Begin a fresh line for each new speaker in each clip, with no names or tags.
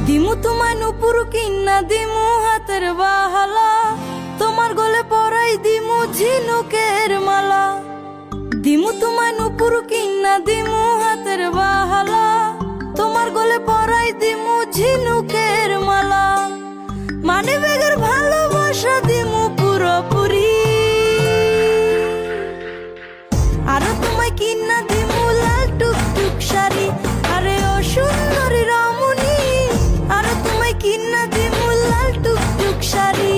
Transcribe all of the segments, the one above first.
দিমু তোমায় নুপুর কিন্না দিমু হাতের বাহালা, তোমার গলে পরাই দিমু ঝিনুকের মালা। দিমু তোমায় নুপুর কিন্না দিমু হাতের বাহালা, তোমার গলে পরাই দিমু ঝিনুকের মালা। মানে বেগের ভালোবাসা দিমু পুরোপুরি, আরো তোমায় কিন্না দিমু লাল টুকটুক শাড়ি। আরে ও সুন্দরী রমণী, আরো তোমায় কিন্না দিমু লাল টুকটুক শাড়ি।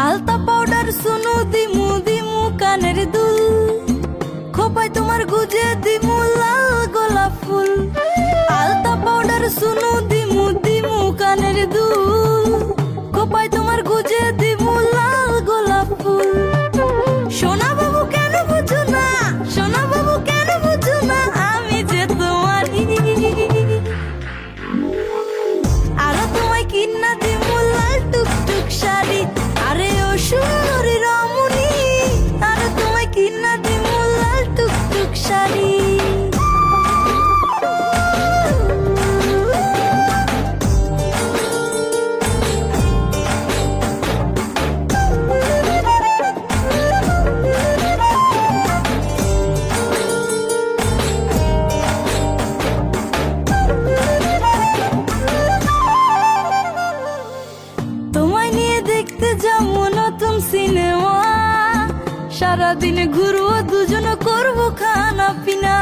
আলতা পাউডার সুনু দিমু দিমু কানের দুল, খোপায় তোমার গুজে দিমু লাল গোলাপ ফুল। আলতা পাউডার সুনু দিমু দিমু কানের দুল, খোপায় তোমার গুজে দিমু লাল গোলাপ ফুল। সোনা বাবু কেন বুঝো না, সোনা বাবু কেন বুঝো না, আমি যে তোমারই। আরো তোমায় কিন্না দিমু লাল টুকটুক শাড়ি। আরে ও সুন্দরী রমণী, আরো তোমায় কিন্না দিমু লাল টুকটুক শাড়ি। তোমায় নিয়ে দেখতে যাবো নতুন সিনেমা, সারাদিন ঘুরবো দুজন করবো খানা পিনা।